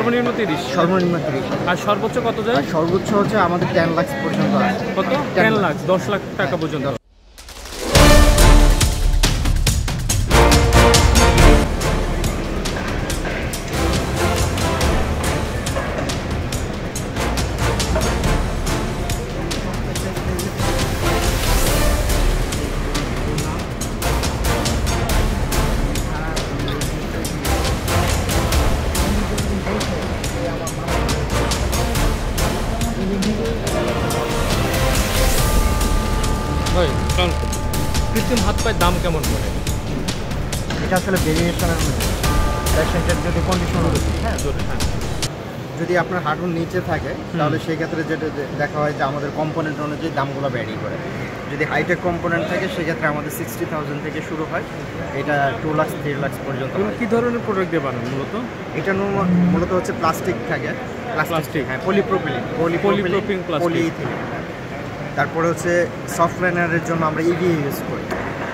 সর্বনিম্ন 30, সর্বনিম্ন 30। আর সর্বোচ্চ কত যায়? সর্বোচ্চ হচ্ছে আমাদের 10 লাখ পর্যন্ত আছে। কত? 10 লাখ, 10 লাখ টাকা পর্যন্ত। কৃত্রিম হাত পায়ের দাম কেমন পড়ে? এটা আসলে ভেরিয়েশনের মধ্যে পেশেন্টের যদি কন্ডিশন হ্যাঁ যদি আপনার হাঁটুর নিচে থাকে তাহলে সেই ক্ষেত্রে যেটা দেখা হয় যে আমাদের কম্পোনেন্ট অনুযায়ী দামগুলো ভ্যারি করে। যদি হাইটেক কম্পোনেন্ট থাকে সেক্ষেত্রে আমাদের 60,000 থেকে শুরু হয়, এটা 2 লাখ 3 লাখ পর্যন্ত। কী ধরনের প্রোডাক্ট দিয়ে বানান মূলত? এটা মূলত হচ্ছে প্লাস্টিক থাকে, প্লাস্টিক হ্যাঁ, পলিপ্রোপিলিন পলিইথিলিন। তারপরে হচ্ছে সফটওয়্যারের জন্য আমরা ইভি ইউজ করি,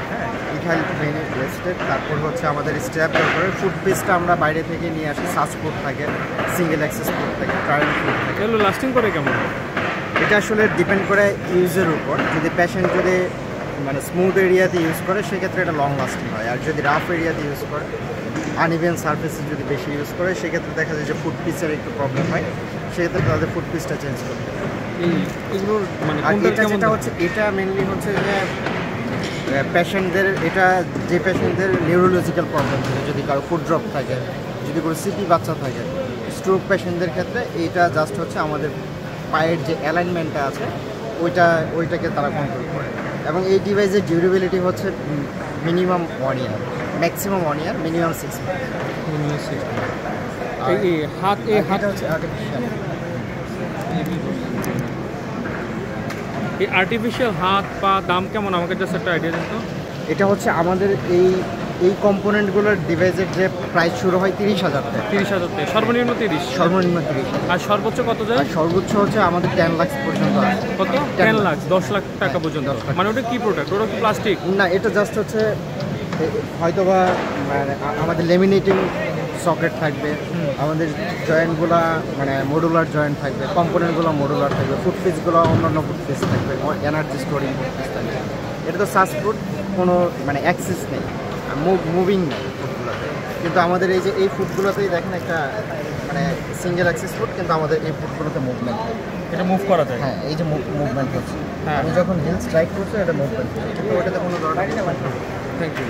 হ্যাঁ, ইথাইল বেস্টেড। তারপর হচ্ছে আমাদের স্ট্র্যাপ করে ফুড পিসটা আমরা বাইরে থেকে নিয়ে আসি, সাস ফুড থাকে, সিঙ্গেল অ্যাক্সেস ফুড থাকে, ট্রায়াল ফুড থাকে। এগুলো লাস্টিং করে কেমন? এটা আসলে ডিপেন্ড করে ইউজের উপর। যদি পেশেন্ট যদি মানে স্মুথ এরিয়াতে ইউজ করে সেক্ষেত্রে এটা লং লাস্টিং হয়, আর যদি রাফ এরিয়াতে ইউজ করে, আনইভেন সারফেসে যদি বেশি ইউজ করে সেক্ষেত্রে দেখা যায় যে ফুড পিসের একটু প্রবলেম হয়, সেক্ষেত্রে তাদের ফুড পিসটা চেঞ্জ করতে হবে। এগুলোর মানে এটা হচ্ছে এটা মেনলি হচ্ছে যে পেশেন্টদের, এটা যে পেশেন্টদের নিউরোলজিক্যাল প্রবলেম থাকে, যদি কারো ফুড ড্রপ থাকে, যদি কোনো সিপি বাচ্চা থাকে, স্ট্রোক পেশেন্টদের ক্ষেত্রে এইটা জাস্ট হচ্ছে আমাদের পায়ের যে অ্যালাইনমেন্টটা আছে ওইটাকে তারা কন্ট্রোল করে। এবং এই ডিভাইসের ডিউরেবিলিটি হচ্ছে মিনিমাম 1 ইয়ার, ম্যাক্সিমাম 1 ইয়ার, মিনিমাম 6 মান্থ। হাত হচ্ছে আর্টিফিশিয়াল। এই আর্টিফিশিয়াল হাত পা দাম কেমন আমাকে জাস্ট একটা আইডিয়া দিন তো। এটা হচ্ছে আমাদের এই কম্পোনেন্টগুলোর ডিভাইসের যে প্রাইস শুরু হয় 30,000 থেকে। 30,000 থেকে সর্বনিম্ন 30, সর্বনিম্ন 30। আর সর্বোচ্চ কত যায়? সর্বোচ্চ হচ্ছে আমাদের 10 লাখ পর্যন্ত আছে। কত? 10 লাখ, 10 লাখ টাকা পর্যন্ত। মানে ওটা কি প্রোডাক্ট? ওটা কি প্লাস্টিক? না, এটা জাস্ট হচ্ছে হয়তোবা মানে আমাদের লেমিনেটিং সকেট থাকবে, আমাদের জয়েন্টগুলো মানে মডুলার জয়েন্ট থাকবে, কম্পোনেন্টগুলো মডুলার থাকবে, ফুটপিসগুলো অন্যান্য ফুটপিস থাকবে, এনার্জি স্টোরিং ফুটপিস থাকবে। এটা তো সাস ফুড, কোনো মানে অ্যাক্সেস নেই, মুভিং নেই ফুডগুলোতে। কিন্তু আমাদের এই যে এই ফুডগুলোতেই দেখেন একটা মানে সিঙ্গেল অ্যাক্সেস ফুড, কিন্তু আমাদের এই ফুডগুলোতে মুভমেন্ট থাকে, এটা মুভ করা যায়। হ্যাঁ, এই যে মুভমেন্ট হচ্ছে, হ্যাঁ, আমি যখন হিল স্ট্রাইক করছি এটা মুভমেন্ট হচ্ছে, কিন্তু ওটাতে কোনো দরকার নেই। Thank you.